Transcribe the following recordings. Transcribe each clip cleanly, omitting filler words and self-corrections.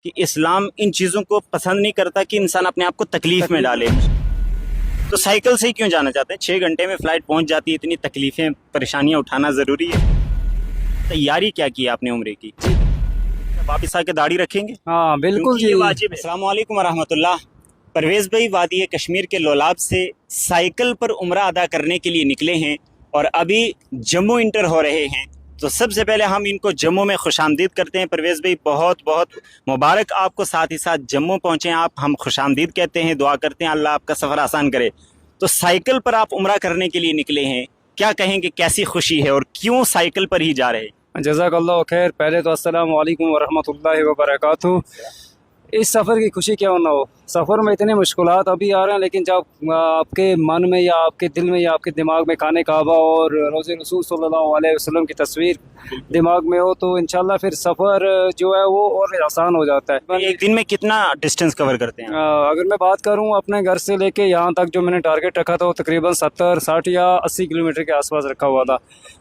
کہ اسلام ان چیزوں کو پسند نہیں کرتا کہ انسان اپنے آپ کو تکلیف میں ڈالے. تو سائیکل سے ہی کیوں جانا چاہتے ہیں؟ 6 گھنٹے میں فلائٹ پہنچ جاتی ہے. اتنی تکلیفیں پریشانیاں اٹھانا ضروری ہے؟ تیاری کیا کی آپ نے عمرے کی؟ واپس آ کے داڑھی رکھیں گے؟ ہاں بالکل یہ واجب ہے. السلام علیکم ورحمۃ اللہ. پرویز بھائی وادی کشمیر کے لولاب سے سائیکل پر عمرہ ادا کرنے کے لیے نکلے ہیں اور ابھی جموں انٹر ہو رہے ہیں. تو سب سے پہلے ہم ان کو جموں میں خوش آمدید کرتے ہیں. پرویز بھائی بہت بہت مبارک آپ کو، ساتھ ہی ساتھ جموں پہنچے آپ، ہم خوش آمدید کہتے ہیں، دعا کرتے ہیں اللہ آپ کا سفر آسان کرے. تو سائیکل پر آپ عمرہ کرنے کے لیے نکلے ہیں، کیا کہیں گے، کیسی خوشی ہے اور کیوں سائیکل پر ہی جا رہے ہیں؟ جزاک اللہ خیر. پہلے تو السلام علیکم ورحمۃ اللہ وبرکاتہ. اس سفر کی خوشی کیا نہ ہو، سفر میں اتنے مشکلات ابھی آ رہے ہیں، لیکن جب آپ کے من میں یا آپ کے دل میں یا آپ کے دماغ میں خانہ کعبہ اور روضہ رسول صلی اللہ علیہ وسلم کی تصویر دماغ میں ہو تو انشاءاللہ پھر سفر جو ہے وہ اور آسان ہو جاتا ہے. ایک دن میں کتنا ڈسٹینس کور کرتے ہیں؟ اگر میں بات کروں اپنے گھر سے لے کے یہاں تک جو میں نے ٹارگیٹ رکھا تھا وہ تقریباً 70 60 یا 80 کلومیٹر کے آس پاس رکھا ہوا تھا.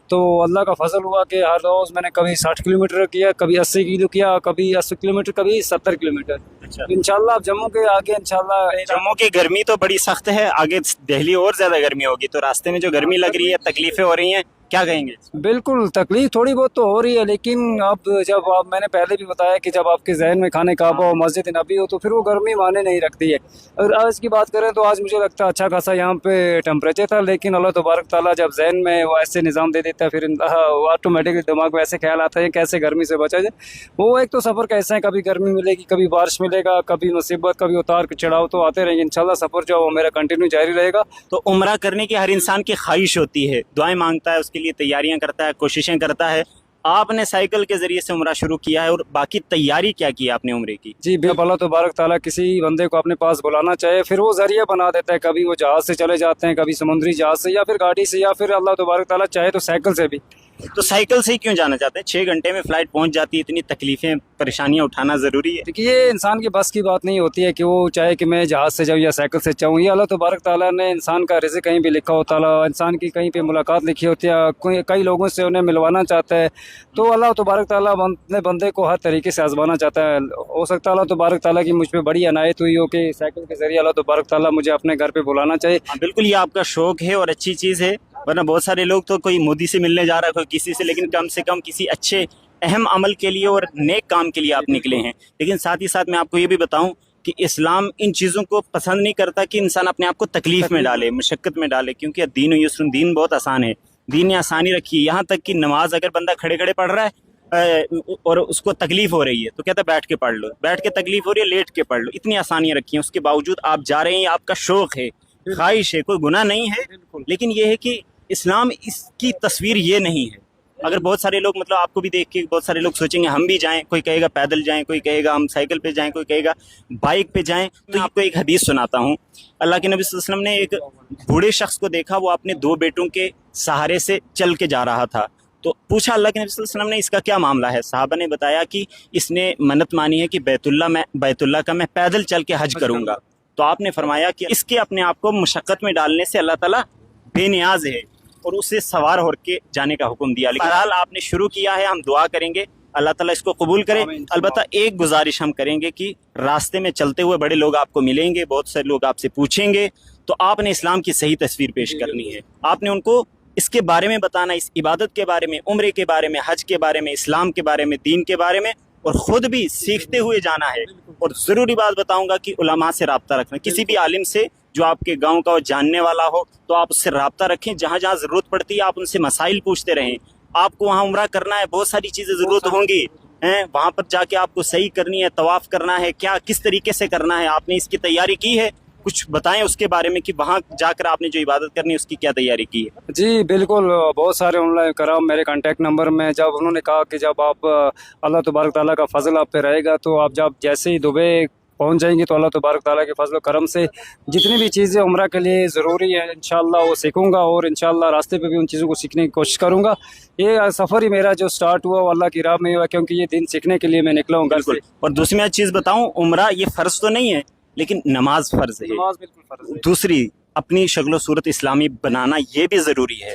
تو اللہ کا فضل ہوا کہ ہر روز میں نے کبھی 60 کلومیٹر کیا، کبھی 80 کلو کیا، کبھی 80 کلومیٹر، کبھی 70 کلومیٹر. انشاءاللہ اب جموں کے آگے انشاءاللہ. جموں کی گرمی تو بڑی سخت ہے، آگے دہلی اور زیادہ گرمی ہوگی، تو راستے میں جو گرمی لگ رہی ہے، تکلیفیں ہو رہی ہیں، کیا کہیں گے؟ بالکل تکلیف تھوڑی بہت تو ہو رہی ہے، لیکن اب جب آپ، میں نے پہلے بھی بتایا کہ جب آپ کے ذہن میں خانہ کعبہ ہو، مسجد نبی ہو، تو پھر وہ گرمی مانے نہیں رکھتی ہے. اگر آج کی بات کریں تو آج مجھے لگتا ہے اچھا خاصا یہاں پہ ٹیمپریچر تھا، لیکن اللہ تبارک تعالیٰ جب ذہن میں وہ ایسے نظام دے دیتا ہے پھر آٹومیٹکلی دماغ میں ایسے خیال آتا ہے کیسے گرمی سے بچا جائے. وہ ایک تو سفر کیسے ہیں، کبھی گرمی ملے گی، کبھی بارش ملے گا، کبھی مصیبت، کبھی اتار چڑھاؤ تو آتے رہیں گے. انشاءاللہ سفر جو ہے وہ میرا کنٹینیو جاری رہے گا. تو عمرہ کرنے کی ہر انسان کی خواہش ہوتی ہے، دعائیں مانگتا ہے، اس کے لیے تیاریاں کرتا ہے، کوششیں کرتا ہے. آپ نے سائیکل کے ذریعے سے عمرہ شروع کیا ہے، اور باقی تیاری کیا کی آپ نے عمرے کی؟ جی جب اللہ تبارک تعالیٰ کسی بندے کو اپنے پاس بلانا چاہے پھر وہ ذریعہ بنا دیتا ہے. کبھی وہ جہاز سے چلے جاتے ہیں، کبھی سمندری جہاز سے، یا پھر گاڑی سے، یا پھر اللہ تبارک تعالیٰ چاہے تو سائیکل سے بھی. تو سائیکل سے ہی کیوں جانا چاہتے ہیں؟ 6 گھنٹے میں فلائٹ پہنچ جاتی ہے. اتنی تکلیفیں پریشانیاں اٹھانا ضروری ہے؟ دیکھیے یہ انسان کے بس کی بات نہیں ہوتی ہے کہ وہ چاہے کہ میں جہاز سے جاؤں یا سائیکل سے جاؤں. یہ اللہ تبارک تعالیٰ نے انسان کا رزق کہیں بھی لکھا ہوتا ہے، انسان کی کہیں پہ ملاقات لکھی ہوتی ہے، کئی لوگوں سے انہیں ملوانا چاہتا ہے. تو اللہ تبارک تعالیٰ اپنے بندے کو ہر طریقے سے آزمانا چاہتا ہے. ہو سکتا ہے اللہ تبارک تعالیٰ کی مجھ پہ بڑی عنایت ہوئی ہو کہ سائیکل کے ذریعے اللہ تبارک تعالیٰ مجھے اپنے گھر پہ بلانا چاہیے. بالکل، یہ آپ کا شوق ہے اور اچھی چیز ہے، ورنہ بہت سارے لوگ تو کوئی مودی سے ملنے جا رہا ہے، کوئی کسی سے، لیکن کم سے کم کسی اچھے اہم عمل کے لیے اور نیک کام کے لیے آپ نکلے ہیں. لیکن ساتھ ہی ساتھ میں آپ کو یہ بھی بتاؤں کہ اسلام ان چیزوں کو پسند نہیں کرتا کہ انسان اپنے آپ کو تکلیف میں ڈالے، مشقت میں ڈالے، کیونکہ دین و یسر، دین بہت آسان ہے، دین نے آسانی رکھی ہے. یہاں تک کہ نماز اگر بندہ کھڑے کھڑے پڑھ رہا ہے اور اس کو تکلیف ہو رہی ہے تو کہتا ہے بیٹھ کے پڑھ لو، بیٹھ کے تکلیف ہو رہی ہے لیٹ کے پڑھ لو. اتنی آسانیاں رکھی ہیں، اس کے باوجود آپ جا رہے ہیں. آپ کا شوق ہے، خواہش ہے، کوئی گناہ نہیں ہے، لیکن یہ ہے کہ اسلام اس کی تصویر یہ نہیں ہے. اگر بہت سارے لوگ، مطلب آپ کو بھی دیکھ کے بہت سارے لوگ سوچیں گے ہم بھی جائیں، کوئی کہے گا پیدل جائیں، کوئی کہے گا ہم سائیکل پہ جائیں، کوئی کہے گا بائک پہ جائیں. تو آپ کو ایک حدیث سناتا ہوں. اللہ کے نبی صلی اللہ علیہ وسلم نے ایک بوڑھے شخص کو دیکھا، وہ اپنے 2 بیٹوں کے سہارے سے چل کے جا رہا تھا. تو پوچھا اللہ کے نبی صلی اللہ علیہ وسلم نے اس کا کیا معاملہ ہے؟ صحابہ نے بتایا کہ اس نے منت مانی ہے کہ بیت اللہ کا میں پیدل چل کے حج کروں گا. تو آپ نے فرمایا کہ اس کے اپنے آپ کو مشقت میں ڈالنے سے اللہ تعالیٰ بے نیاز ہے اور اسے سوار ہو کے جانے کا حکم دیا. لیکن بہرحال آپ نے شروع کیا ہے، ہم دعا کریں گے اللہ تعالیٰ اس کو قبول کرے. البتہ ایک گزارش ہم کریں گے کہ راستے میں چلتے ہوئے بڑے لوگ آپ کو ملیں گے، بہت سے لوگ آپ سے پوچھیں گے، تو آپ نے اسلام کی صحیح تصویر پیش کرنی ہے. آپ نے ان کو اس کے بارے میں بتانا، اس عبادت کے بارے میں، عمرے کے بارے میں، حج کے بارے میں، اسلام کے بارے میں، دین کے بارے میں، اور خود بھی سیکھتے ہوئے جانا ہے. اور ضروری بات بتاؤں گا کہ علماء سے رابطہ رکھنا، کسی بھی عالم سے جو آپ کے گاؤں کا جاننے والا ہو تو آپ اس سے رابطہ رکھیں. جہاں جہاں ضرورت پڑتی ہے آپ ان سے مسائل پوچھتے رہیں. آپ کو وہاں عمرہ کرنا ہے، بہت ساری چیزیں ضرورت ہوں گی، وہاں پر جا کے آپ کو صحیح کرنی ہے، طواف کرنا ہے، کیا کس طریقے سے کرنا ہے، آپ نے اس کی تیاری کی ہے؟ کچھ بتائیں اس کے بارے میں کہ وہاں جا کر آپ نے جو عبادت کرنی ہے اس کی کیا تیاری کی ہے؟ جی بالکل، بہت سارے آن لائن کرام میرے کانٹیکٹ نمبر میں، جب انہوں نے کہا کہ جب آپ اللہ تبارک تعالیٰ کا فضل آپ پہ رہے گا تو آپ جب جیسے ہی دبئی پہنچ جائیں گے تو اللہ تبارک تعالیٰ کے فضل و کرم سے جتنی بھی چیزیں عمرہ کے لیے ضروری ہیں انشاءاللہ وہ سیکھوں گا، اور انشاءاللہ راستے پہ بھی ان چیزوں کو سیکھنے کی کوشش کروں گا. یہ سفر ہی میرا جو سٹارٹ ہوا وہ اللہ کی راہ میں ہوا، کیونکہ یہ دین سیکھنے کے لیے میں نکلا ہوں گھر سے. اور دوسری میں چیز بتاؤں، عمرہ یہ فرض تو نہیں ہے لیکن نماز فرض ہے. نماز بالکل فرض ہے. دوسری، اپنی شکل و صورت اسلامی بنانا یہ بھی ضروری ہے.